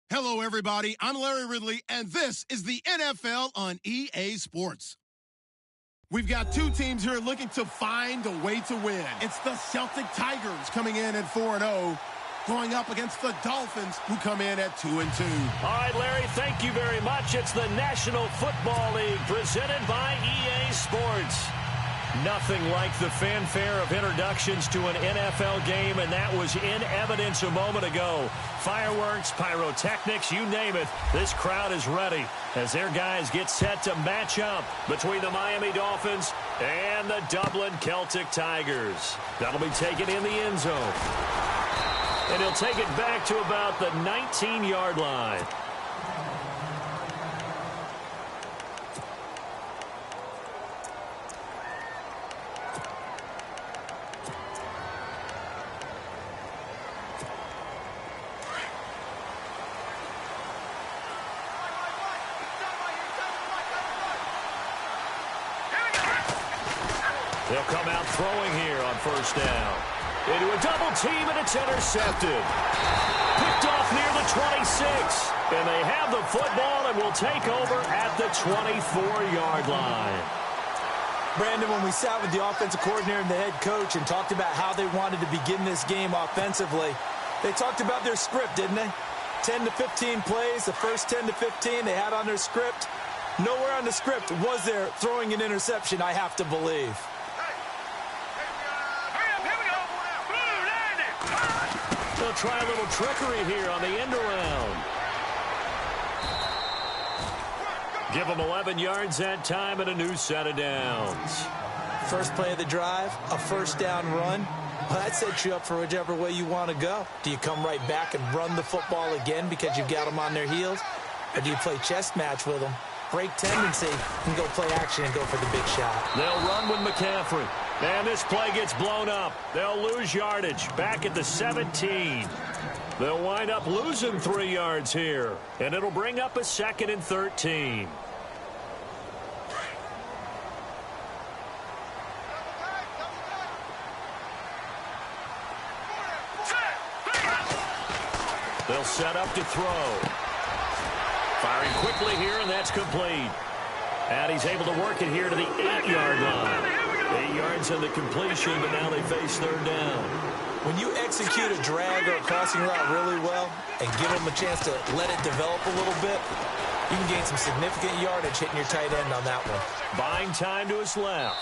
Hello, everybody. I'm Larry Ridley, and this is the NFL on EA Sports. We've got two teams here looking to find a way to win. It's the Celtic Tigers coming in at 4-0, going up against the Dolphins, who come in at 2-2. All right, Larry, thank you very much. It's the National Football League presented by EA Sports. Nothing like the fanfare of introductions to an NFL game, and that was in evidence a moment ago. Fireworks, pyrotechnics, you name it. This crowd is ready as their guys get set to match up between the Miami Dolphins and the Dublin Celtic Tigers. That'll be taken in the end zone. And he'll take it back to about the 19-yard line. They'll come out throwing here on first down. Into a double team, and it's intercepted. Picked off near the 26. And they have the football and will take over at the 24-yard line. Brandon, when we sat with the offensive coordinator and the head coach and talked about how they wanted to begin this game offensively, they talked about their script, didn't they? 10 to 15 plays, the first 10 to 15 they had on their script. Nowhere on the script was there throwing an interception, I have to believe. They'll try a little trickery here on the end around. Give them 11 yards that time and a new set of downs. First play of the drive, a first down run. Well, that sets you up for whichever way you want to go. Do you come right back and run the football again because you've got them on their heels? Or do you play chess match with them, break tendency, and go play action and go for the big shot? They'll run with McCaffrey. And this play gets blown up. They'll lose yardage back at the 17. They'll wind up losing 3 yards here. And it'll bring up a 2nd and 13. They'll set up to throw. Firing quickly here, and that's complete. And he's able to work it here to the 8-yard line. 8 yards in the completion, but now they face third down. When you execute a drag or a crossing route really well and give them a chance to let it develop a little bit, you can gain some significant yardage hitting your tight end on that one. Buying time to his left.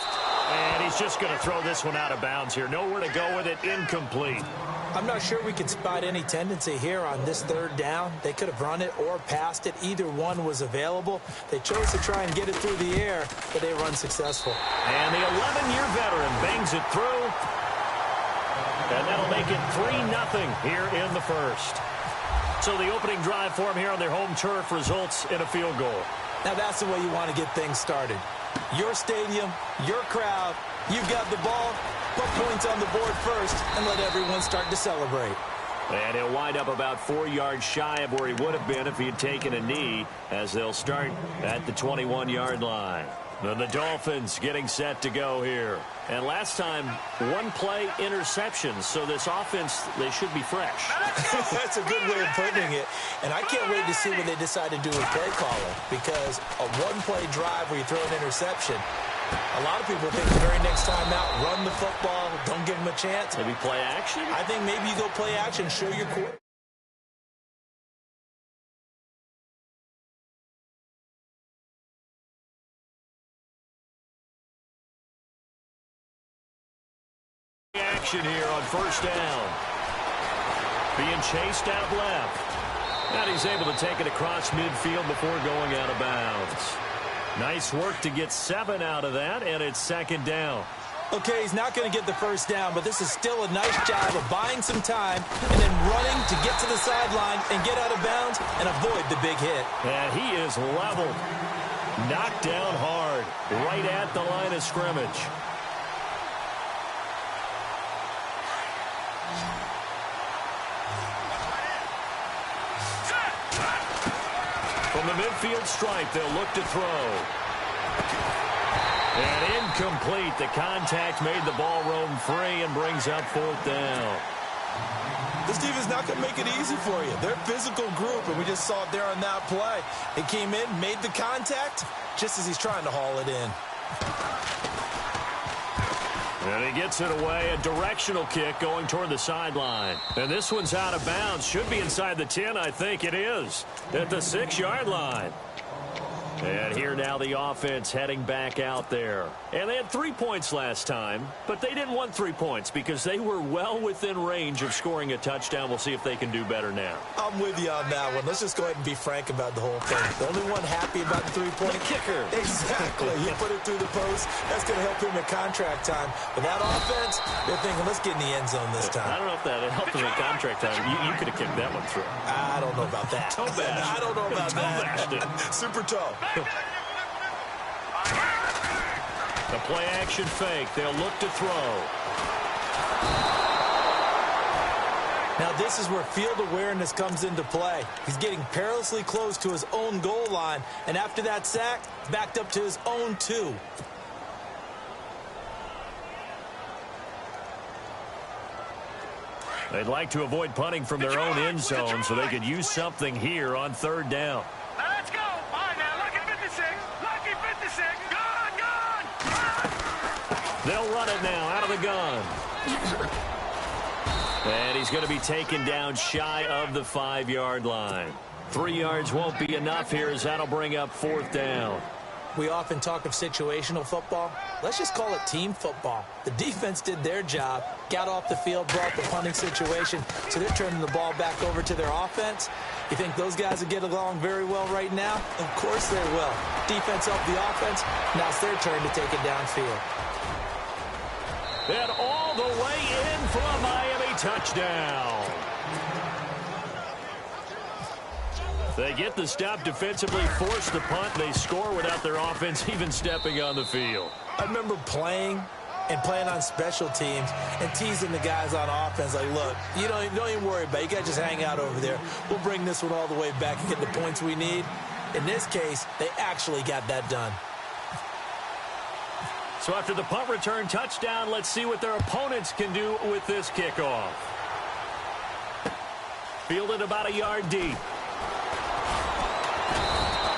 And he's just going to throw this one out of bounds here. Nowhere to go with it. Incomplete. I'm not sure we can spot any tendency here on this third down. They could have run it or passed it. Either one was available. They chose to try and get it through the air, but they were unsuccessful. And the 11-year veteran bangs it through. And that'll make it 3-0 here in the first. So the opening drive for them here on their home turf results in a field goal. Now that's the way you want to get things started. Your stadium, your crowd, you've got the ball. Put points on the board first and let everyone start to celebrate. And he'll wind up about 4 yards shy of where he would have been if he had taken a knee, as they'll start at the 21-yard line. And the Dolphins getting set to go here. And last time, 1-play interceptions. So this offense, they should be fresh. That's a good way of putting it. And I can't wait to see what they decide to do with play calling. Because a 1-play drive where you throw an interception, a lot of people think the very next time out, run the football, don't give them a chance. Maybe play action? I think maybe you go play action, show your core. Action here on first down. Being chased out left. And he's able to take it across midfield before going out of bounds. Nice work to get 7 out of that, and it's second down. Okay, he's not going to get the first down, but this is still a nice job of buying some time and then running to get to the sideline and get out of bounds and avoid the big hit. And he is leveled. Knocked down hard, right at the line of scrimmage. From the midfield stripe, they'll look to throw. And incomplete. The contact made the ball roam free and brings up fourth down. This defense is not going to make it easy for you. They're a physical group, and we just saw it there on that play. He came in, made the contact, just as he's trying to haul it in. And he gets it away, a directional kick going toward the sideline. And this one's out of bounds. Should be inside the 10, I think it is, at the 6-yard line. And here now the offense heading back out there. And they had 3 points last time, but they didn't want 3 points because they were well within range of scoring a touchdown. We'll see if they can do better now. I'm with you on that one. Let's just go ahead and be frank about the whole thing. The only one happy about the 3-point kicker. Exactly. He put it through the post. That's going to help him at contract time. But that offense, they're thinking, let's get in the end zone this time. I don't know if that helped him at contract time. You could have kicked that one through. I don't know about that. Toe bash. I don't know about that. Super toe. The play action fake. They'll look to throw. Now this is where field awareness comes into play. He's getting perilously close to his own goal line, and after that sack, backed up to his own 2. They'd like to avoid punting from their own end zone so they could use something here on 3rd down. Now let's go. All right, now, lucky 56. Lucky 56. They'll run it now out of the gun. And he's going to be taken down shy of the 5-yard line. 3 yards won't be enough here as that'll bring up 4th down. We often talk of situational football. Let's just call it team football. The defense did their job, got off the field, brought the punting situation, so they're turning the ball back over to their offense. You think those guys will get along very well right now? Of course they will. Defense helped the offense. Now it's their turn to take it downfield. And all the way in for a Miami touchdown. They get the stop defensively, force the punt. They score without their offense even stepping on the field. I remember playing on special teams and teasing the guys on offense like, look, you don't even worry about it. You guys just hang out over there. We'll bring this one all the way back and get the points we need. In this case, they actually got that done. So after the punt return touchdown, let's see what their opponents can do with this kickoff. Fielded about a yard deep.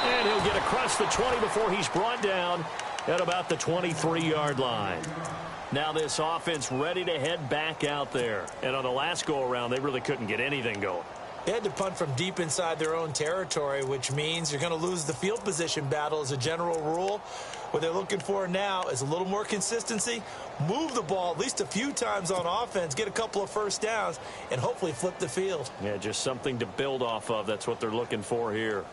And he'll get across the 20 before he's brought down at about the 23-yard line. Now this offense ready to head back out there. And on the last go-around, they really couldn't get anything going. They had to punt from deep inside their own territory, which means you're going to lose the field position battle as a general rule. What they're looking for now is a little more consistency, move the ball at least a few times on offense, get a couple of first downs, and hopefully flip the field. Yeah, just something to build off of. That's what they're looking for here.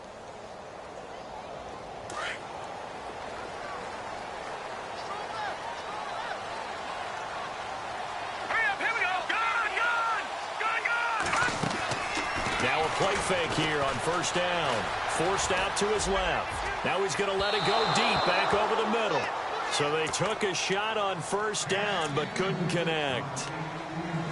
Play fake here on 1st down. Forced out to his left. Now he's going to let it go deep back over the middle. So they took a shot on 1st down but couldn't connect.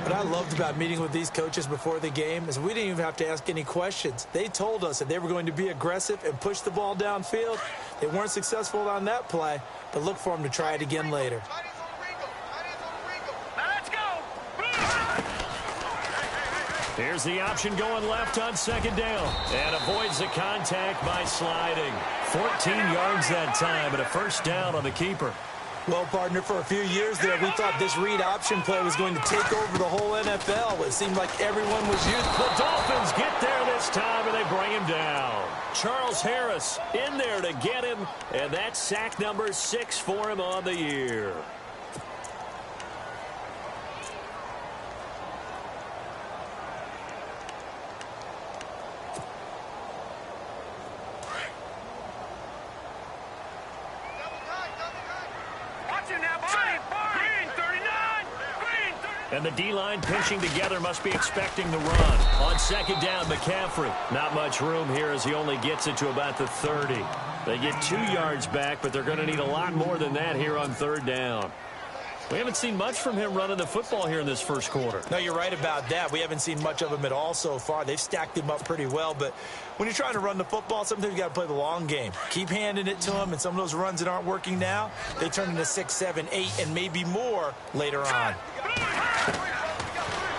What I loved about meeting with these coaches before the game is we didn't even have to ask any questions. They told us that they were going to be aggressive and push the ball downfield. They weren't successful on that play, but look for them to try it again later. Here's the option going left on 2nd down. And avoids the contact by sliding. 14 yards that time, but a 1st down on the keeper. Well, partner, for a few years there, we thought this read option play was going to take over the whole NFL. It seemed like everyone was used. The Dolphins get there this time, and they bring him down. Charles Harris in there to get him, and that's sack number 6 for him on the year. And the D-line pinching together must be expecting the run. On 2nd down, McCaffrey. Not much room here as he only gets it to about the 30. They get 2 yards back, but they're going to need a lot more than that here on 3rd down. We haven't seen much from him running the football here in this 1st quarter. No, you're right about that. We haven't seen much of him at all so far. They've stacked him up pretty well, but when you're trying to run the football, sometimes you got to play the long game. Keep handing it to him, and some of those runs that aren't working now, they turn into 6, 7, 8, and maybe more later on.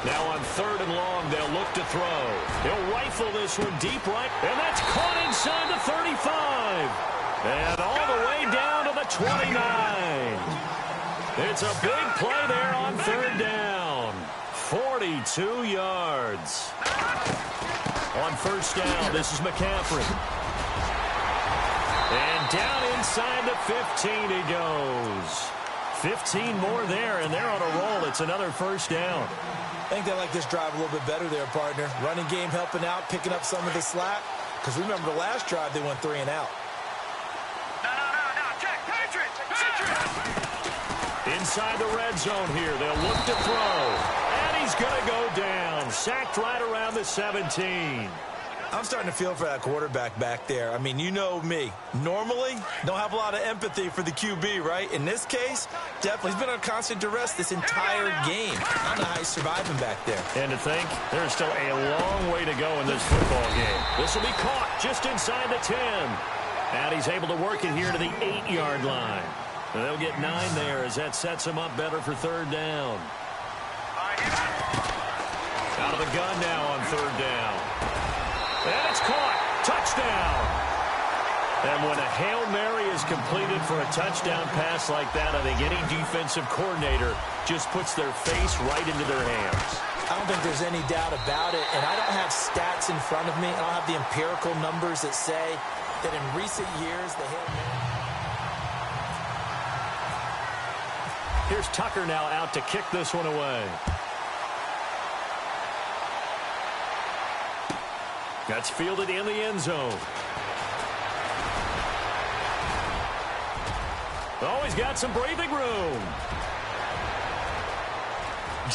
Now on 3rd and long, they'll look to throw. He'll rifle this one deep right, and that's caught inside the 35. And all the way down to the 29. It's a big play there on 3rd down. 42 yards. On 1st down, this is McCaffrey. And down inside the 15 he goes. 15 more there, and they're on a roll. It's another 1st down. I think they like this drive a little bit better there, partner. Running game helping out, picking up some of the slack. Because remember the last drive, they went 3 and out. No. Check. Patriots. Inside the red zone here. They'll look to throw. And he's going to go down. Sacked right around the 17. I'm starting to feel for that quarterback back there. I mean, you know me. Normally, don't have a lot of empathy for the QB, right? In this case, definitely. He's been on constant duress this entire game. I don't know how he's surviving back there. And to think, there's still a long way to go in this football game. This will be caught just inside the 10. And he's able to work it here to the 8-yard line. And they'll get 9 there as that sets him up better for 3rd down. Out of the gun now on 3rd down. And it's caught. Touchdown. And when a Hail Mary is completed for a touchdown pass like that, I think any defensive coordinator just puts their face right into their hands. I don't think there's any doubt about it. And I don't have stats in front of me. I don't have the empirical numbers that say that in recent years the Hail Mary... Here's Tucker now out to kick this one away. That's fielded in the end zone. Oh, he's got some breathing room.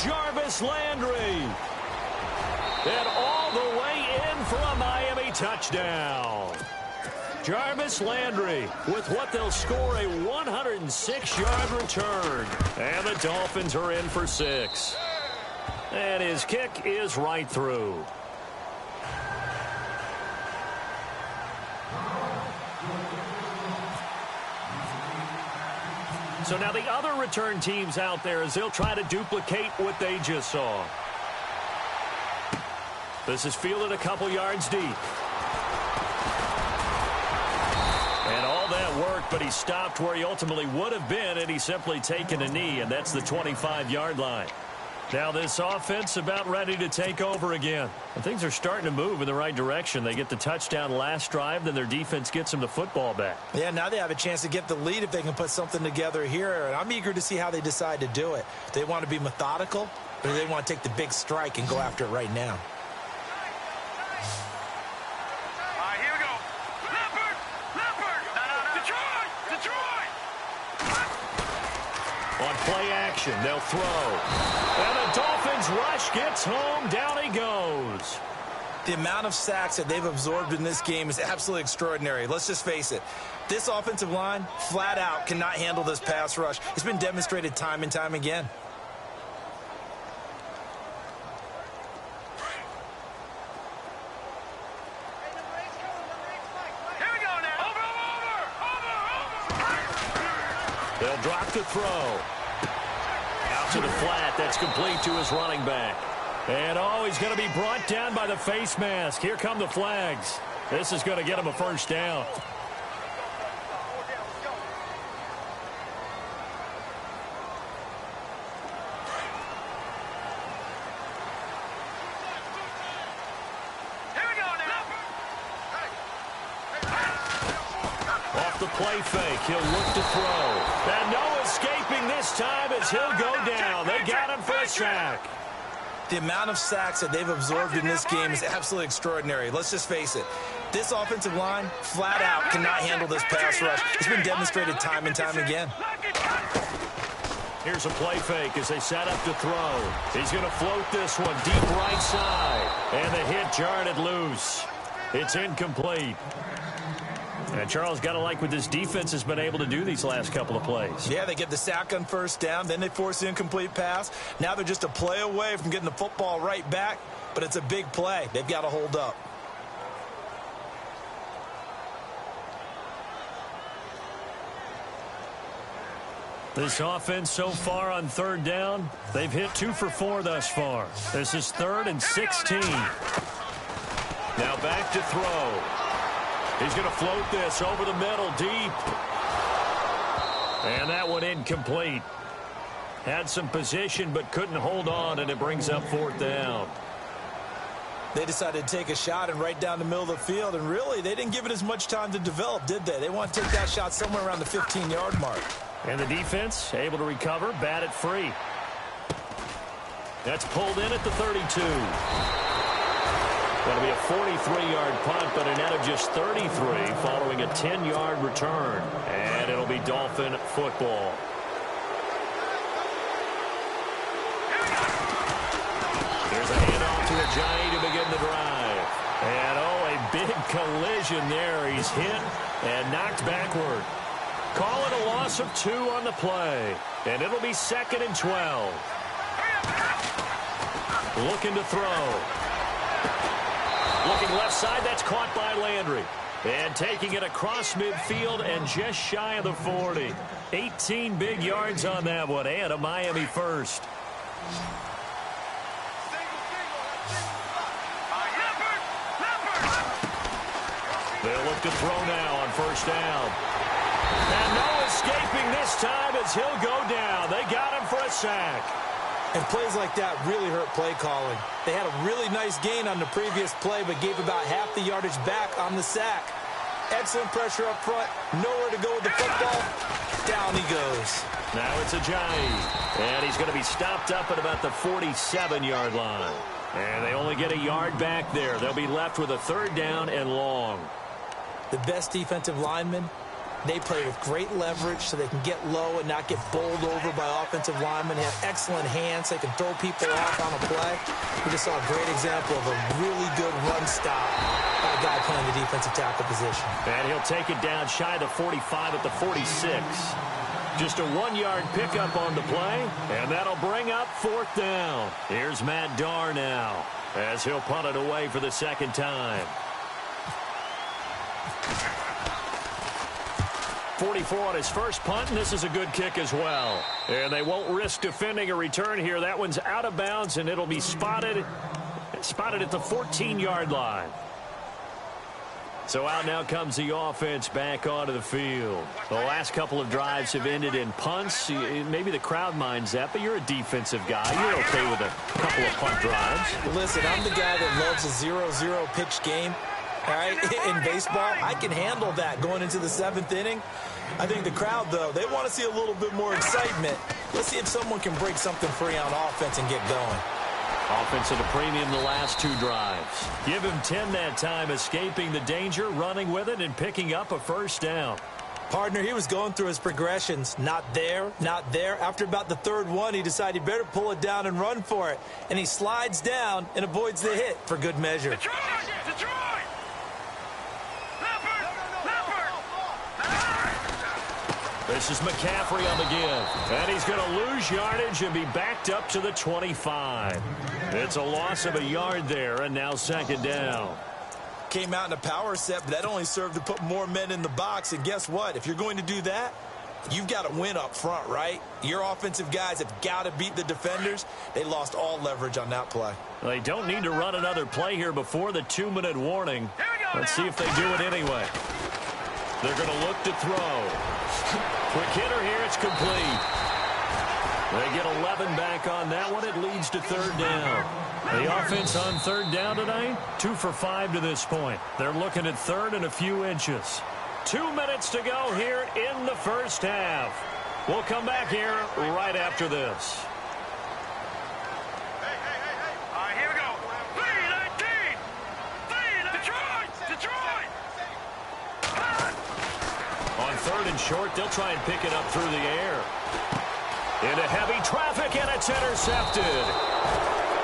Jarvis Landry. And all the way in for a Miami touchdown. Jarvis Landry with what they'll score a 106-yard return. And the Dolphins are in for 6. And his kick is right through. So now the other return teams out there as they'll try to duplicate what they just saw. This is fielded a couple yards deep. And all that worked, but he stopped where he ultimately would have been, and he's simply taken a knee, and that's the 25-yard line. Now this offense about ready to take over again. And things are starting to move in the right direction. They get the touchdown last drive, then their defense gets them the football back. Yeah, now they have a chance to get the lead if they can put something together here. And I'm eager to see how they decide to do it. Do they want to be methodical, or do they want to take the big strike and go after it right now? All right, here we go. Leopard! Detroit! On play action, they'll throw. And the Dolphins rush gets home. Down he goes. The amount of sacks that they've absorbed in this game is absolutely extraordinary. Let's just face it. This offensive line, flat out, cannot handle this pass rush. It's been demonstrated time and time again. Here we go now. Over. They'll drop the throw. Out to the flat. That's complete to his running back. And, oh, he's going to be brought down by the face mask. Here come the flags. This is going to get him a 1st down. Here we go now. Off the play fake. He'll look to throw. And no escaping this time as he'll go down. They got him for a sack. The amount of sacks that they've absorbed in this game is absolutely extraordinary. Let's just face it. This offensive line, flat out, cannot handle this pass rush. It's been demonstrated time and time again. Here's a play fake as they set up to throw. He's going to float this one deep right side. And the hit jarred it loose. It's incomplete. And Charles, got to like what this defense has been able to do these last couple of plays. Yeah, they get the sack on 1st down, then they force the incomplete pass. Now they're just a play away from getting the football right back, but it's a big play. They've got to hold up. This offense so far on third down, they've hit 2 for 4 thus far. This is 3rd and 16. Now back to throw. He's going to float this over the middle deep. And that one incomplete. Had some position but couldn't hold on, and it brings up 4th down. They decided to take a shot and right down the middle of the field, and really they didn't give it as much time to develop, did they? They want to take that shot somewhere around the 15-yard mark. And the defense able to recover, bat it free. That's pulled in at the 32. Going to be a 43-yard punt, but a net of just 33 following a 10-yard return. And it'll be Dolphin football. There's a handoff to Ajayi to begin the drive. And, oh, a big collision there. He's hit and knocked backward. Call it a loss of 2 on the play. And it'll be 2nd and 12. Looking to throw. Looking left side, that's caught by Landry. And taking it across midfield and just shy of the 40. 18 big yards on that one, and a Miami first. They'll look to throw now on 1st down. And no escaping this time as he'll go down. They got him for a sack. And plays like that really hurt play calling. They had a really nice gain on the previous play, but gave about half the yardage back on the sack. Excellent pressure up front. Nowhere to go with the football. Down he goes. Now it's Ajayi. And he's going to be stopped up at about the 47-yard line. And they only get a yard back there. They'll be left with a 3rd down and long. The best defensive linemen, they play with great leverage so they can get low and not get bowled over by offensive linemen. They have excellent hands. They can throw people off on a play. We just saw a great example of a really good run stop by a guy playing the defensive tackle position. And he'll take it down shy of the 45 at the 46. Just a 1-yard pickup on the play, and that'll bring up 4th down. Here's Matt Darr now as he'll punt it away for the 2nd time. 44 on his first punt, and this is a good kick as well. And they won't risk defending a return here. That one's out of bounds, and it'll be spotted at the 14-yard line. So out now comes the offense back onto the field. The last couple of drives have ended in punts. Maybe the crowd minds that, but you're a defensive guy. You're okay with a couple of punt drives. Listen, I'm the guy that loves a 0-0 pitch game. All right, in baseball, I can handle that going into the 7th inning. I think the crowd, though, they want to see a little bit more excitement. Let's see if someone can break something free on offense and get going. Offense at a premium the last 2 drives. Give him 10 that time, escaping the danger, running with it, and picking up a 1st down. Partner, he was going through his progressions. Not there, not there. After about the 3rd one, he decided he better pull it down and run for it. And he slides down and avoids the hit for good measure. Detroit! Detroit! This is McCaffrey on the give. And he's going to lose yardage and be backed up to the 25. It's a loss of a yard there, and now 2nd down. Came out in a power set, but that only served to put more men in the box. And guess what? If you're going to do that, you've got to win up front, right? Your offensive guys have got to beat the defenders. They lost all leverage on that play. They don't need to run another play here before the 2-minute warning. Let's see if they do it anyway. They're going to look to throw. Quick hitter here, it's complete. They get 11 back on that one. It leads to 3rd down. The offense on 3rd down tonight, 2 for 5 to this point. They're looking at 3rd and a few inches. 2 minutes to go here in the 1st half. We'll come back here right after this. All right, here we go. 3-19. Detroit! On 3rd and short, they'll try and pick it up through the air. Into heavy traffic, and it's intercepted.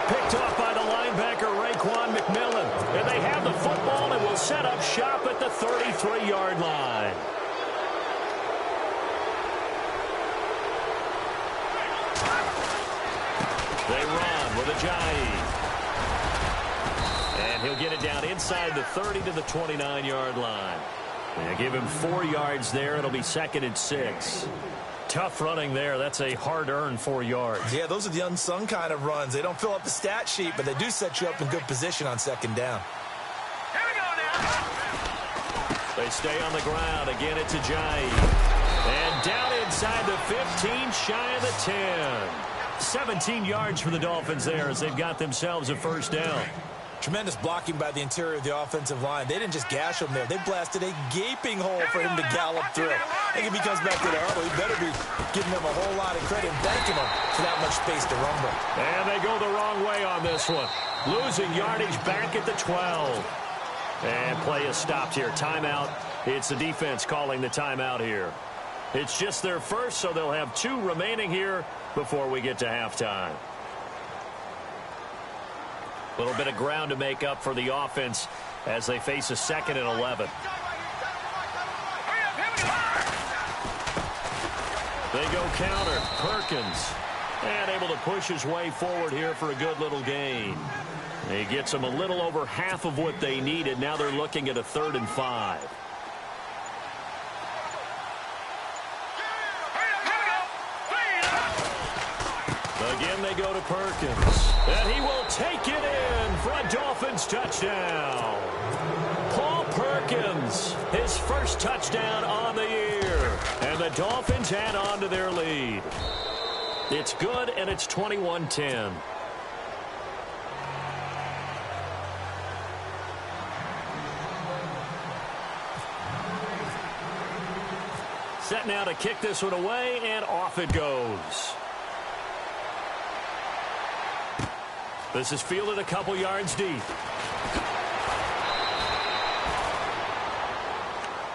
Picked off by the linebacker, Raekwon McMillan. And they have the football and will set up shop at the 33-yard line. They run with Ajayi. And he'll get it down inside the 30 to the 29-yard line. They give him 4 yards there. It'll be 2nd and 6. tough running there. That's a hard-earned 4 yards. Yeah, those are the unsung kind of runs. They don't fill up the stat sheet, but they do set you up in good position on second down. Here we go now. They stay on the ground. Again, it's Ajayi. And down inside the 15, shy of the 10. 17 yards for the Dolphins there as they've got themselves a first down. Tremendous blocking by the interior of the offensive line. They didn't just gash him there. They blasted a gaping hole for him to gallop through. I think if he comes back to the huddle, he better be giving them a whole lot of credit and thanking them for that much space to rumble. And they go the wrong way on this one. Losing yardage back at the 12. And play is stopped here. Timeout. It's the defense calling the timeout here. It's just their first, so they'll have 2 remaining here before we get to halftime. A little bit of ground to make up for the offense as they face a 2nd and 11. They go counter. Perkins. And able to push his way forward here for a good little gain. He gets them a little over half of what they needed. Now they're looking at a 3rd and 5. Again, they go to Perkins. And he will take it in for a Dolphins touchdown. Paul Perkins, his first touchdown on the year. And the Dolphins add on to their lead. It's good, and it's 21-10. Set now to kick this one away, and off it goes. This is fielded a couple yards deep.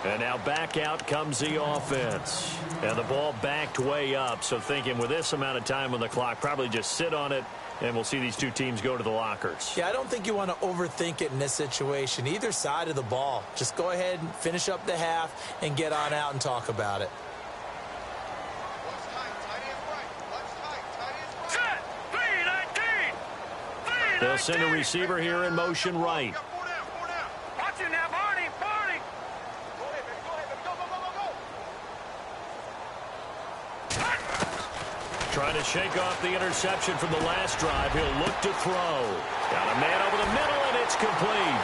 And now back out comes the offense. And the ball backed way up. So thinking with this amount of time on the clock, probably just sit on it, and we'll see these 2 teams go to the lockers. Yeah, I don't think you want to overthink it in this situation. Either side of the ball. Just go ahead and finish up the half and get on out and talk about it. They'll send a receiver here in motion right. Watch it now, Barney. Trying to shake off the interception from the last drive. He'll look to throw. Got a man over the middle, and it's complete.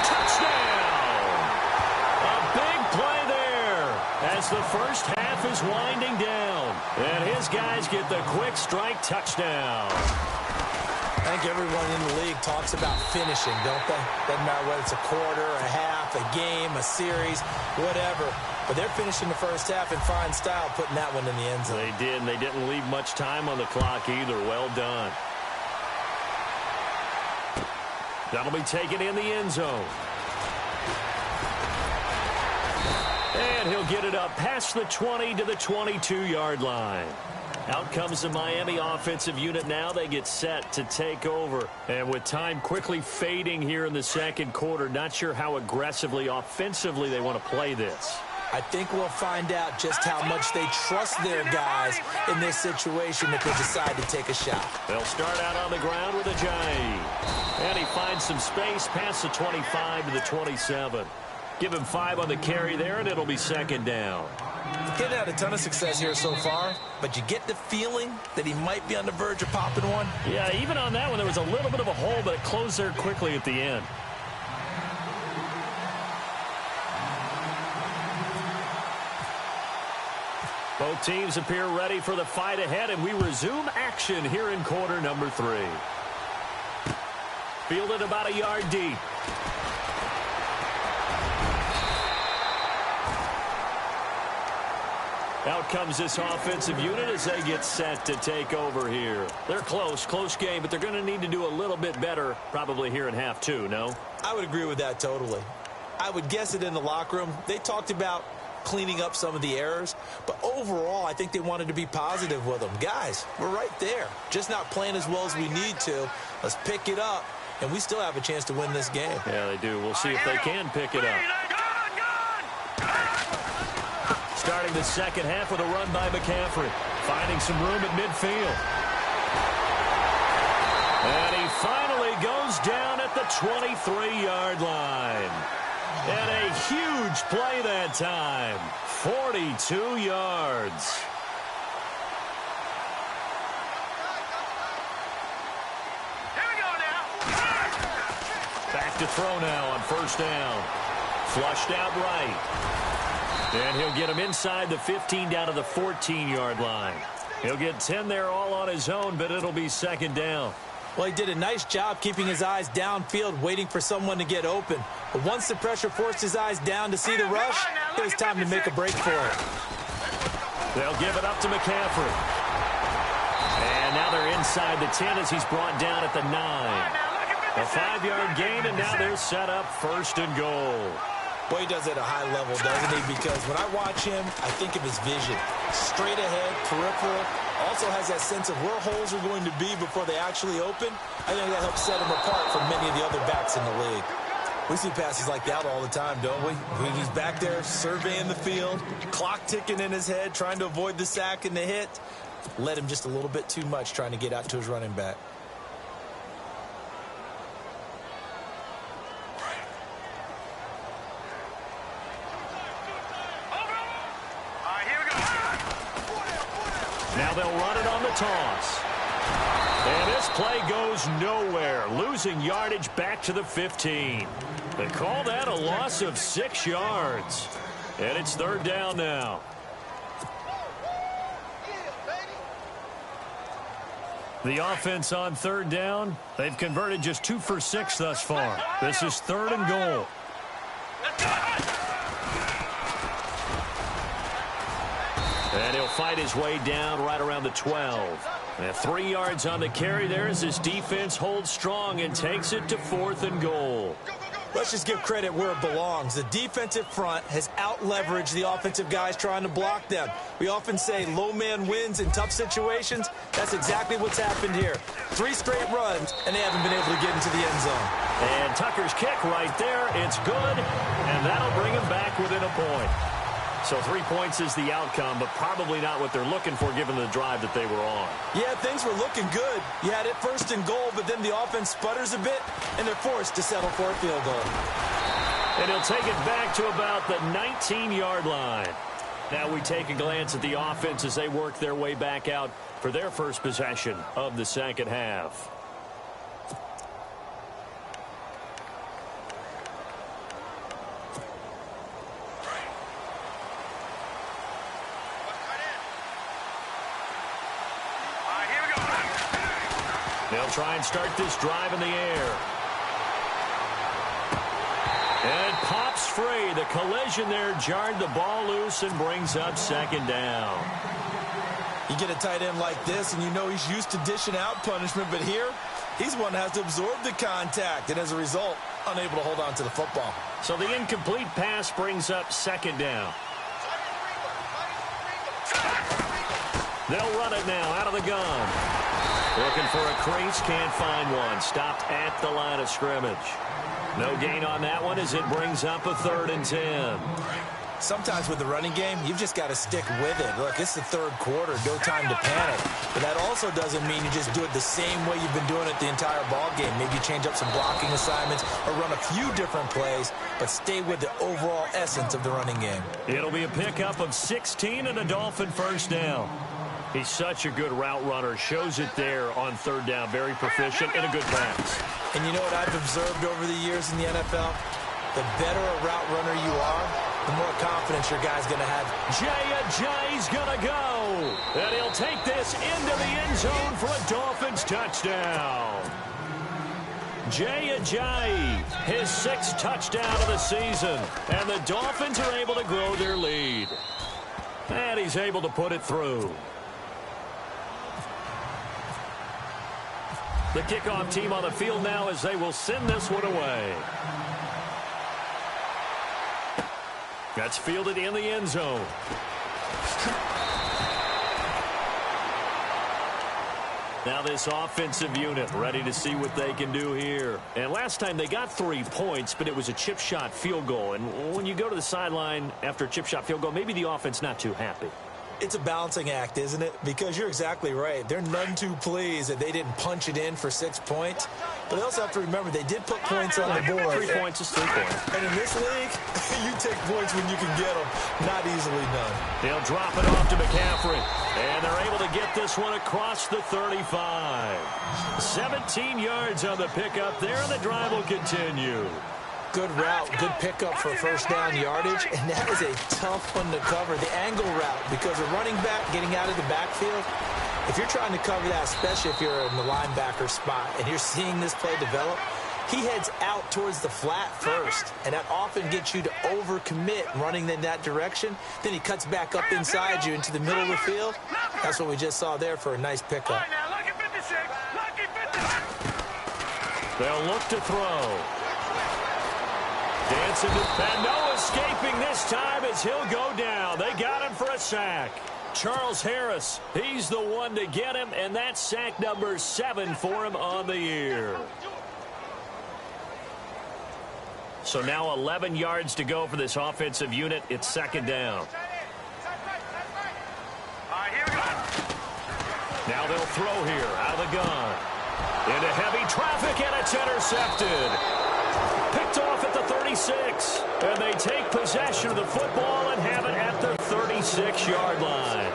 Touchdown! A big play there as the first half is winding down. And his guys get the quick strike touchdown. I think everyone in the league talks about finishing, don't they? Doesn't matter whether it's a quarter, a half, a game, a series, whatever. But they're finishing the first half in fine style, putting that one in the end zone. They did, and they didn't leave much time on the clock either. Well done. That'll be taken in the end zone. And he'll get it up past the 20 to the 22-yard line. Out comes the Miami offensive unit now. They get set to take over. And with time quickly fading here in the second quarter, not sure how aggressively, offensively they want to play this. I think we'll find out just how much they trust their guys in this situation if they decide to take a shot. They'll start out on the ground with Ajayi. And he finds some space past the 25 to the 27. Give him 5 on the carry there, and it'll be second down. Getting had a ton of success here so far, but you get the feeling that he might be on the verge of popping one. Yeah, even on that one, there was a little bit of a hole, but it closed there quickly at the end. Both teams appear ready for the fight ahead, and we resume action here in quarter number 3. Fielded about a yard deep. Out comes this offensive unit as they get set to take over here. They're close game, but they're going to need to do a little bit better probably here in half 2, no? I would agree with that totally. I would guess it in the locker room. They talked about cleaning up some of the errors, but overall, I think they wanted to be positive with them. Guys, we're right there. Just not playing as well as we need to. Let's pick it up, and we still have a chance to win this game. Yeah, they do. We'll see if they can pick it up. Starting the second half with a run by McCaffrey. Finding some room at midfield. And he finally goes down at the 23-yard line. And a huge play that time. 42 yards. Back to throw now on first down. Flushed out right. And he'll get him inside the 15 down to the 14-yard line. He'll get 10 there all on his own, but it'll be second down. Well, he did a nice job keeping his eyes downfield, waiting for someone to get open. But once the pressure forced his eyes down to see the rush, it was time to make a break for it. They'll give it up to McCaffrey. And now they're inside the 10 as he's brought down at the 9. A 5-yard gain, and now they're set up first and goal. Boy, he does it at a high level, doesn't he? Because when I watch him, I think of his vision. Straight ahead, peripheral. Also has that sense of where holes are going to be before they actually open. I think that helps set him apart from many of the other backs in the league. We see passes like that all the time, don't we? When he's back there surveying the field, clock ticking in his head, trying to avoid the sack and the hit. Led him just a little bit too much trying to get out to his running back. Now they'll run it on the toss. And this play goes nowhere, losing yardage back to the 15. They call that a loss of 6 yards. And it's third down now. The offense on third down, they've converted just 2 for 6 thus far. This is third and goal. And he'll fight his way down right around the 12. And 3 yards on the carry there as his defense holds strong and takes it to 4th and goal. Let's just give credit where it belongs. The defensive front has out-leveraged the offensive guys trying to block them. We often say low man wins in tough situations. That's exactly what's happened here. 3 straight runs, and they haven't been able to get into the end zone. And Tucker's kick right there. It's good, and that'll bring him back within a point. So 3 points is the outcome, but probably not what they're looking for given the drive that they were on. Yeah, things were looking good. You had it first and goal, but then the offense sputters a bit, and they're forced to settle for a field goal. And he'll take it back to about the 19-yard line. Now we take a glance at the offense as they work their way back out for their first possession of the second half. They'll try and start this drive in the air. And it pops free. The collision there jarred the ball loose and brings up second down. You get a tight end like this, and you know he's used to dishing out punishment, but here, he's one that has to absorb the contact, and as a result, unable to hold on to the football. So the incomplete pass brings up second down. They'll run it now out of the gun. Looking for a crease, can't find one. Stopped at the line of scrimmage. No gain on that one as it brings up a 3rd and 10. Sometimes with the running game, you've just got to stick with it. Look, it's the third quarter, no time to panic. But that also doesn't mean you just do it the same way you've been doing it the entire ball game. Maybe change up some blocking assignments or run a few different plays, but stay with the overall essence of the running game. It'll be a pickup of 16 and a Dolphin first down. He's such a good route runner. Shows it there on third down. Very proficient and a good pass. And you know what I've observed over the years in the NFL? The better a route runner you are, the more confidence your guy's going to have. Jay's going to go. And he'll take this into the end zone for a Dolphins touchdown. Jay, his 6th touchdown of the season. And the Dolphins are able to grow their lead. And he's able to put it through. The kickoff team on the field now as they will send this one away. That's fielded in the end zone. Now this offensive unit ready to see what they can do here. And last time they got 3 points, but it was a chip shot field goal. And when you go to the sideline after a chip shot field goal, maybe the offense not too happy. It's a balancing act, isn't it? Because you're exactly right. They're none too pleased that they didn't punch it in for 6 points. But they also have to remember they did put points on the board. 3 points is 3 points. And in this league, you take points when you can get them. Not easily done. They'll drop it off to McCaffrey. And they're able to get this one across the 35. 17 yards on the pickup there, and the drive will continue. Good route, good pickup for first down yardage, and that is a tough one to cover. The angle route, because a running back getting out of the backfield, if you're trying to cover that, especially if you're in the linebacker spot and you're seeing this play develop, he heads out towards the flat first, and that often gets you to overcommit running in that direction. Then he cuts back up inside you into the middle of the field. That's what we just saw there for a nice pickup. They'll look to throw. Dancing and no escaping this time as he'll go down. They got him for a sack. Charles Harris, he's the one to get him, and that's sack number 7 for him on the year. So now 11 yards to go for this offensive unit. It's second down. Now they'll throw here out of the gun. Into heavy traffic, and it's intercepted. Picked off at the 36. And they take possession of the football and have it at the 36-yard line.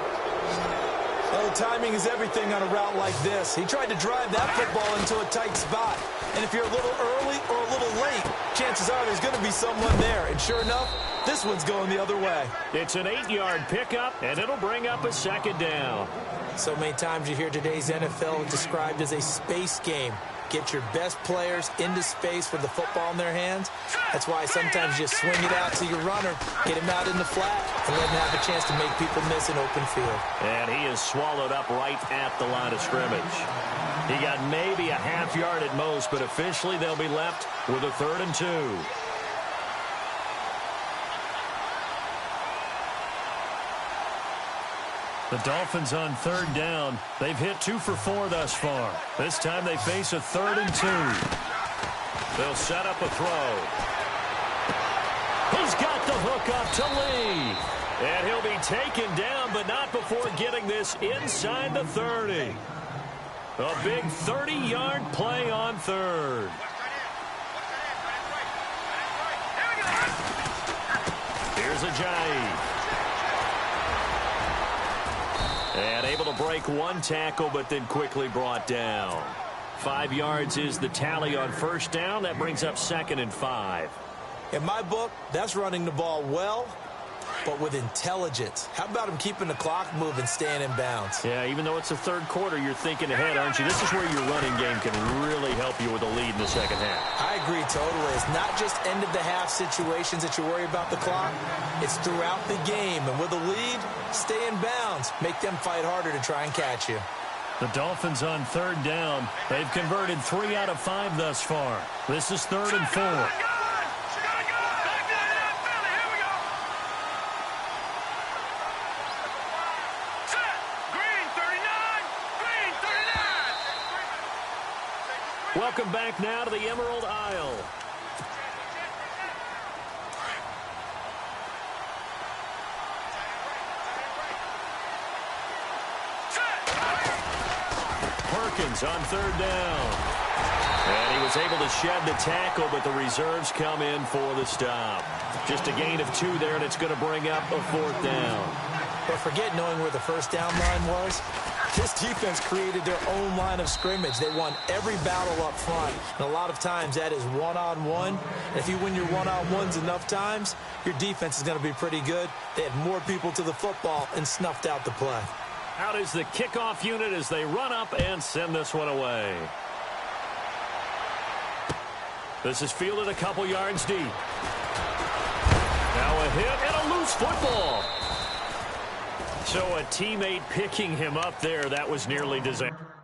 Well, timing is everything on a route like this. He tried to drive that football into a tight spot. And if you're a little early or a little late, chances are there's going to be someone there. And sure enough, this one's going the other way. It's an 8-yard pickup, and it'll bring up a second down. So many times you hear today's NFL described as a space game. Get your best players into space with the football in their hands. That's why sometimes you swing it out to your runner, get him out in the flat, and let him have a chance to make people miss an open field. And he is swallowed up right at the line of scrimmage. He got maybe a half yard at most, but officially they'll be left with a 3rd and 2. The Dolphins on 3rd down. They've hit 2 for 4 thus far. This time they face a 3rd and 2. They'll set up a throw. He's got the hook up to Lee. And he'll be taken down, but not before getting this inside the 30. A big 30-yard play on 3rd. Here's Ajayi. And able to break 1 tackle, but then quickly brought down. 5 yards is the tally on first down. That brings up 2nd and 5. In my book, that's running the ball well, but with intelligence. How about him keeping the clock moving, staying in bounds? Yeah, even though it's the 3rd quarter, you're thinking ahead, aren't you? This is where your running game can really help you with a lead in the second half. I agree totally. It's not just end-of-the-half situations that you worry about the clock. It's throughout the game. And with a lead, stay in bounds. Make them fight harder to try and catch you. The Dolphins on 3rd down. They've converted 3 out of 5 thus far. This is 3rd and 4. Welcome back now to the Emerald Isle. Perkins on 3rd down. And he was able to shed the tackle, but the reserves come in for the stop. Just a gain of 2 there, and it's going to bring up a 4th down. But forget knowing where the first down line was. This defense created their own line of scrimmage. They won every battle up front. And a lot of times that is one-on-one. And if you win your one-on-ones enough times, your defense is going to be pretty good. They had more people to the football and snuffed out the play. Out is the kickoff unit as they run up and send this one away. This is fielded a couple yards deep. Now a hit and a loose football. So a teammate picking him up there, that was nearly disaster.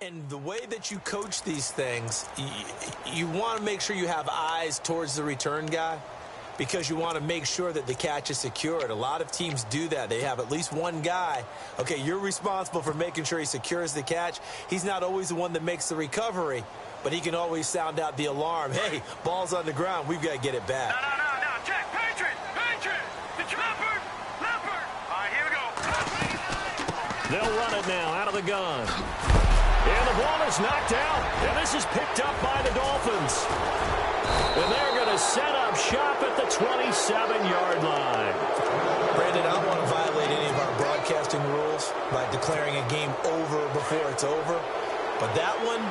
And the way that you coach these things, you want to make sure you have eyes towards the return guy because you want to make sure that the catch is secured. A lot of teams do that. They have at least one guy. Okay, you're responsible for making sure he secures the catch. He's not always the one that makes the recovery, but he can always sound out the alarm. Hey, ball's on the ground. We've got to get it back. No, check. They'll run it now out of the gun. And the ball is knocked out. And this is picked up by the Dolphins. And they're going to set up shop at the 27-yard line. Brandon, I don't want to violate any of our broadcasting rules by declaring a game over before it's over. But that one,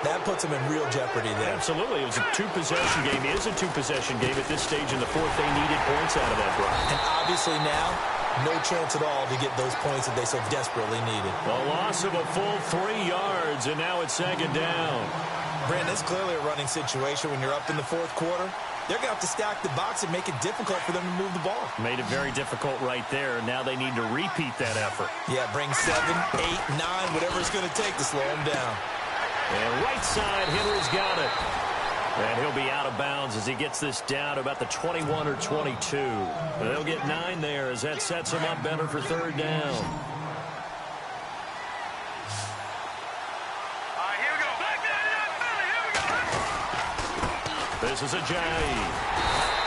that puts them in real jeopardy there. Absolutely. It was a two-possession game. It is a two-possession game at this stage in the fourth. They needed points out of that drive. And obviously now, no chance at all to get those points that they so desperately needed. A loss of a full 3 yards, and now it's second down. Brandon, it's clearly a running situation when you're up in the fourth quarter. They're going to have to stack the box and make it difficult for them to move the ball. Made it very difficult right there. Now they need to repeat that effort. Yeah, bring 7, 8, 9, whatever it's going to take to slow them down. And right side, Henry's got it. And he'll be out of bounds as he gets this down to about the 21 or 22. They'll get 9 there as that sets him up better for third down. This is Ajayi.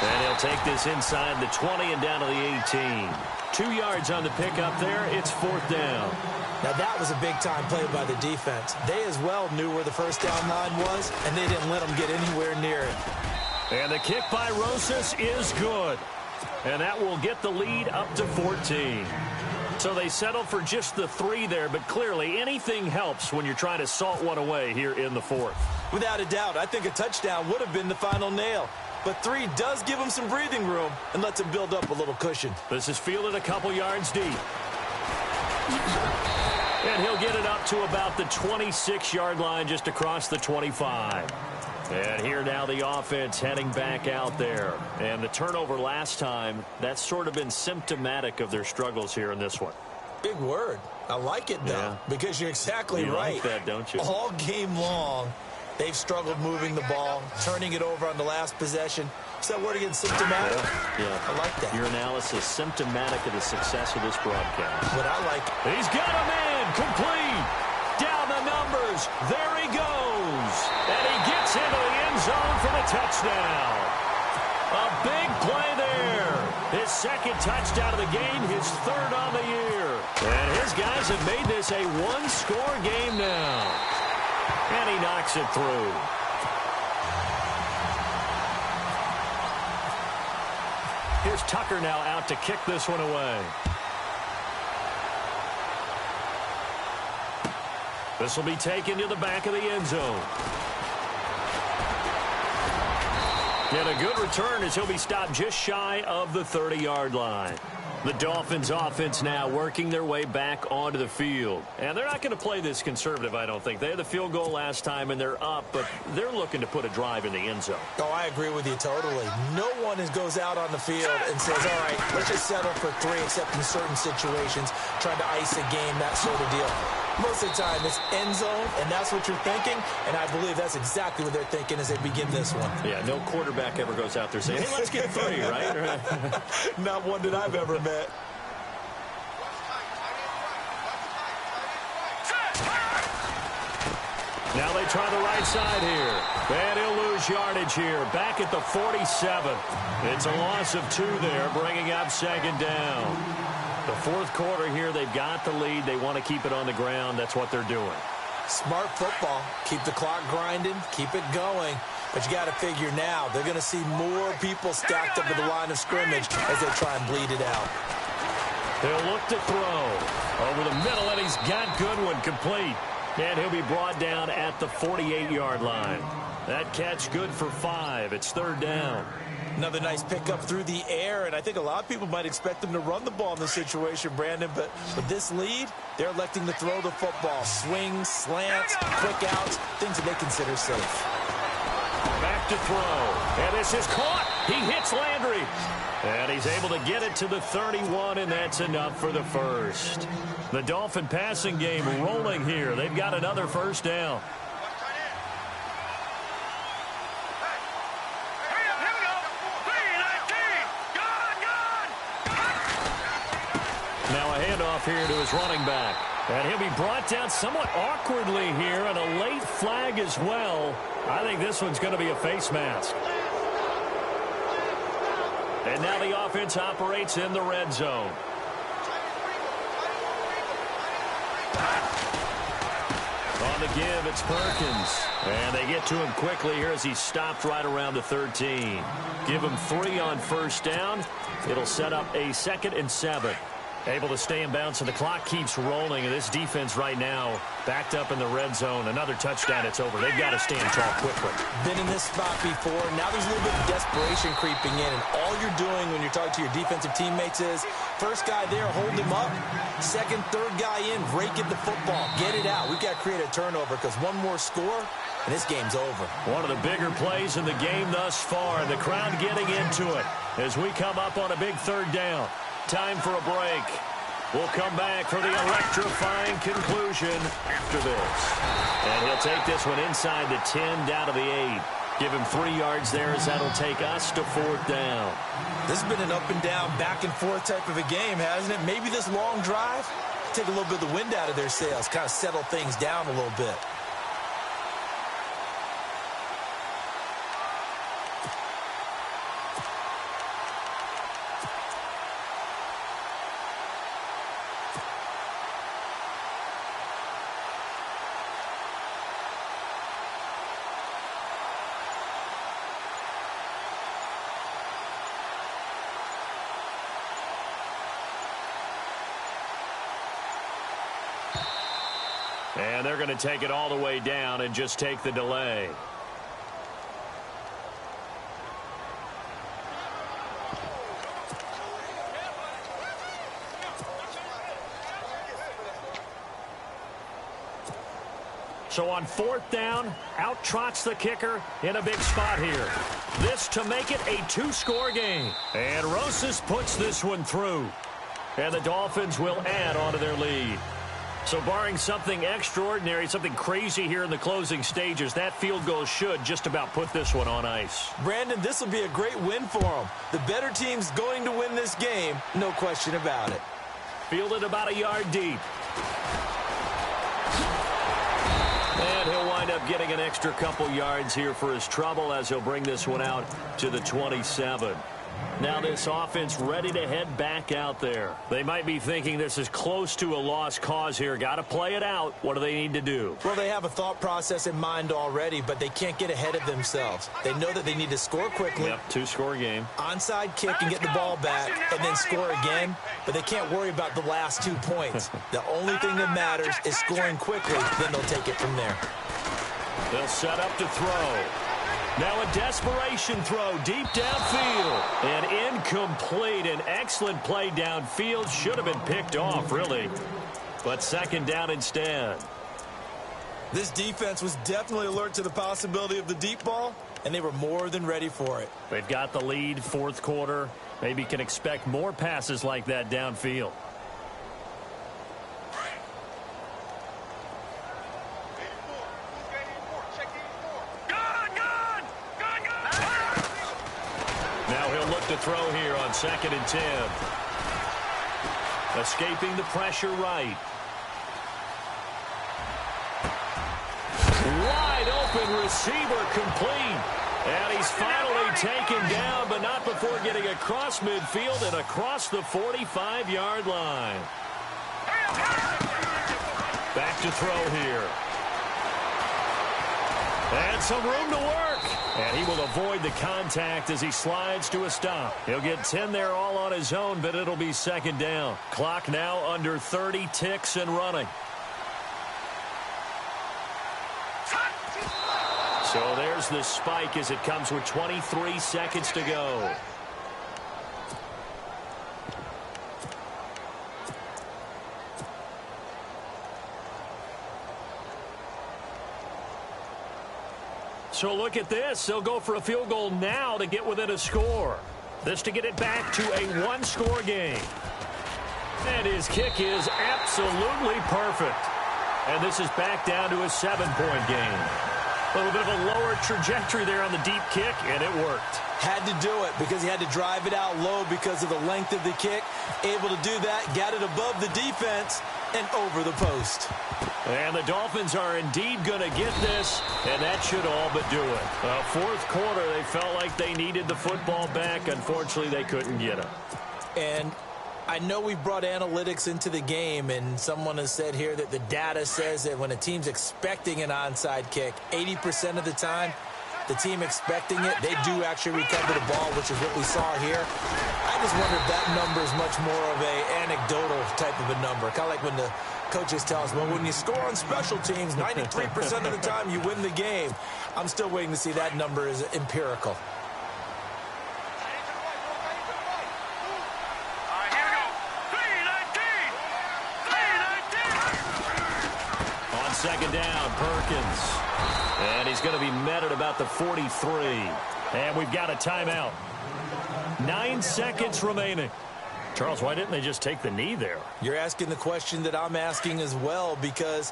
And he'll take this inside the 20 and down to the 18. 2 yards on the pickup there. It's fourth down. Now, that was a big-time play by the defense. They as well knew where the first down line was, and they didn't let them get anywhere near it. And the kick by Rosas is good. And that will get the lead up to 14. So they settled for just the 3 there, but clearly anything helps when you're trying to salt one away here in the fourth. Without a doubt, I think a touchdown would have been the final nail. But 3 does give them some breathing room and lets them build up a little cushion. This is fielded a couple yards deep. And he'll get it up to about the 26-yard line just across the 25. And here now the offense heading back out there. And the turnover last time, that's sort of been symptomatic of their struggles here in this one. Big word. I like it, though, because you're exactly right. You like that, don't you? All game long, they've struggled moving the ball, turning it over on the last possession. Is that word again, symptomatic? Yeah. I like that. Your analysis, symptomatic of the success of this broadcast. What I like. He's got a man, complete. Down the numbers. There he goes. And he gets into the end zone for the touchdown. A big play there. His second touchdown of the game, his third on the year. And his guys have made this a one-score game now. And he knocks it through. Here's Tucker now out to kick this one away. This will be taken to the back of the end zone. And a good return as he'll be stopped just shy of the 30-yard line. The Dolphins offense now working their way back onto the field. And they're not going to play this conservative, I don't think. They had the field goal last time, and they're up, but they're looking to put a drive in the end zone. Oh, I agree with you totally. No one goes out on the field and says, all right, let's just settle for 3, except in certain situations, trying to ice a game, that sort of deal. Most of the time, it's end zone, and that's what you're thinking, and I believe that's exactly what they're thinking as they begin this one. Yeah, no quarterback ever goes out there saying, hey, let's get 3, right? Not one that I've ever met. Now they try the right side here. And he'll lose yardage here. Back at the 47. It's a loss of 2 there, bringing up second down. The fourth quarter here, they've got the lead. They want to keep it on the ground. That's what they're doing. Smart football. Keep the clock grinding. Keep it going. But you got to figure now, they're going to see more people stacked up at the line of scrimmage as they try and bleed it out. They'll look to throw over the middle, and he's got Goodwin complete. And he'll be brought down at the 48-yard line. That catch good for 5. It's third down. Another nice pickup through the air, and I think a lot of people might expect them to run the ball in this situation, Brandon, but with this lead, they're electing to throw the football. Swings, slants, quick outs, things that they consider safe. Back to throw, and this is caught. He hits Landry, and he's able to get it to the 31, and that's enough for the first. The Dolphin passing game rolling here. They've got another first down. Now a handoff here to his running back. And he'll be brought down somewhat awkwardly here, and a late flag as well. I think this one's going to be a face mask. And now the offense operates in the red zone. to give. It's Perkins. And they get to him quickly here as he stopped right around the 13. Give him 3 on first down. It'll set up a 2nd and 7. Able to stay in bounds, and the clock keeps rolling. And this defense right now backed up in the red zone. Another touchdown, it's over. They've got to stand tall quickly. Been in this spot before. Now there's a little bit of desperation creeping in. And all you're doing when you're talking to your defensive teammates is, first guy there, hold him up. Second, third guy in, break it the football. Get it out. We've got to create a turnover because one more score, and this game's over. One of the bigger plays in the game thus far. The crowd getting into it as we come up on a big 3rd down. Time for a break. We'll come back for the electrifying conclusion after this. And he'll take this one inside the 10, down to the 8. Give him 3 yards there as that'll take us to 4th down. This has been an up and down, back and forth type of a game, hasn't it? Maybe this long drive, take a little bit of the wind out of their sails, kind of settle things down a little bit. And they're going to take it all the way down and just take the delay. So on 4th down, out trots the kicker in a big spot here. This to make it a 2-score game. And Rosas puts this one through. And the Dolphins will add on to their lead. So barring something extraordinary, something crazy here in the closing stages, that field goal should just about put this one on ice. Brandon, this will be a great win for them. The better team's going to win this game, no question about it. Fielded about a yard deep. And he'll wind up getting an extra couple yards here for his trouble as he'll bring this one out to the 27. Now this offense ready to head back out there. They might be thinking this is close to a lost cause here. Got to play it out. What do they need to do? Well, they have a thought process in mind already, but they can't get ahead of themselves. They know that they need to score quickly. Yep, 2-score game. Onside kick and get the ball back and then score again, but they can't worry about the last 2 points. The only thing that matters is scoring quickly, then they'll take it from there. They'll set up to throw. Now a desperation throw deep downfield. And incomplete. An excellent play downfield. Should have been picked off, really. But 2nd down instead. This defense was definitely alert to the possibility of the deep ball, and they were more than ready for it. They've got the lead, 4th quarter. Maybe can expect more passes like that downfield. To throw here on 2nd and 10. Escaping the pressure right. Wide open receiver complete. And he's finally taken down, but not before getting across midfield and across the 45-yard line. Back to throw here. And some room to work. And he will avoid the contact as he slides to a stop. He'll get 10 there all on his own, but it'll be 2nd down. Clock now under 30 ticks and running. So there's the spike as it comes with 23 seconds to go. So look at this. They'll go for a field goal now to get within a score. This to get it back to a 1-score game. And his kick is absolutely perfect. And this is back down to a 7-point game. A little bit of a lower trajectory there on the deep kick, and it worked. Had to do it because he had to drive it out low because of the length of the kick. Able to do that, got it above the defense and over the post. And the Dolphins are indeed going to get this, and that should all but do it. 4th quarter, they felt like they needed the football back. Unfortunately, they couldn't get it. And I know we've brought analytics into the game, and someone has said here that the data says that when a team's expecting an onside kick, 80% of the time, the team expecting it, they do actually recover the ball, which is what we saw here. I just wonder if that number is much more of a anecdotal type of a number. Kind of like when the coaches tell us, well, when you score on special teams, 93% of the time you win the game. I'm still waiting to see that number is empirical. Second down, Perkins. And he's going to be met at about the 43. And we've got a timeout. 9 seconds remaining. Charles, why didn't they just take the knee there? You're asking the question that I'm asking as well, because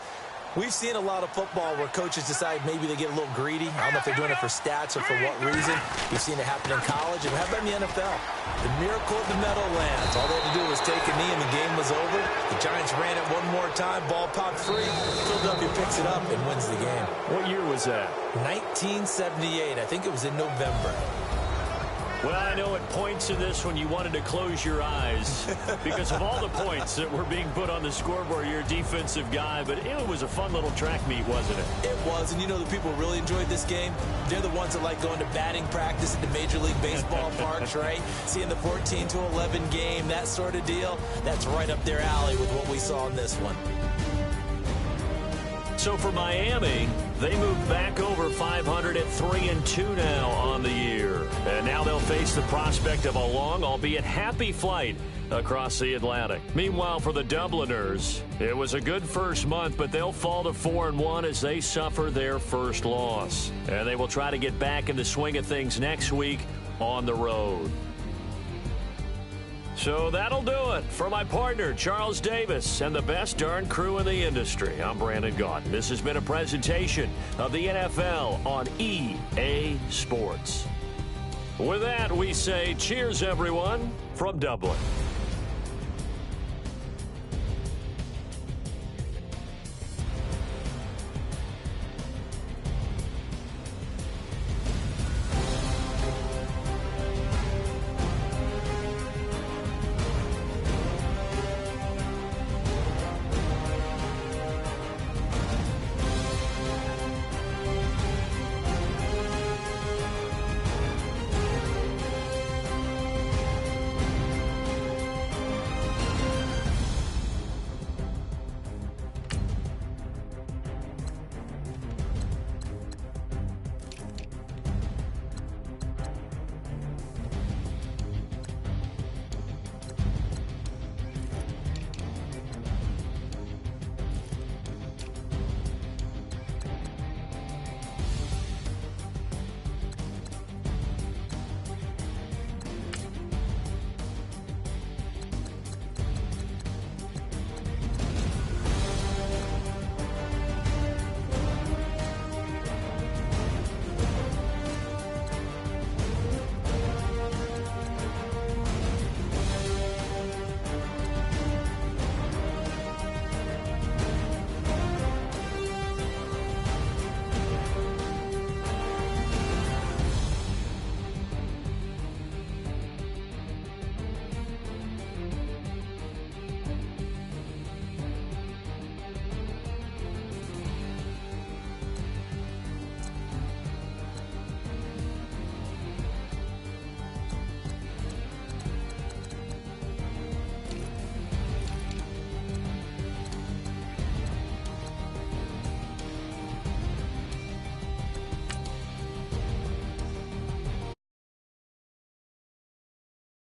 we've seen a lot of football where coaches decide maybe they get a little greedy. I don't know if they're doing it for stats or for what reason. We've seen it happen in college, and how about in the NFL? The miracle of the Meadowlands. All they had to do was take a knee, and the game was over. The Giants ran it one more time. Ball popped free. Philadelphia picks it up and wins the game. What year was that? 1978. I think it was in November. Well, I know at points in this when you wanted to close your eyes because of all the points that were being put on the scoreboard. You're a defensive guy, but it was a fun little track meet, wasn't it? It was, and you know the people who really enjoyed this game? They're the ones that like going to batting practice at the Major League Baseball parks, right? Seeing the 14-11 game, that sort of deal. That's right up their alley with what we saw in this one. So for Miami, they moved back over 500 at 3-2 now on the year. And now they'll face the prospect of a long, albeit happy flight across the Atlantic. Meanwhile, for the Dubliners, it was a good first month, but they'll fall to 4-1 as they suffer their first loss. And they will try to get back in the swing of things next week on the road. So that'll do it for my partner, Charles Davis, and the best darn crew in the industry. I'm Brandon Gaudin. This has been a presentation of the NFL on EA Sports. With that, we say cheers, everyone, from Dublin.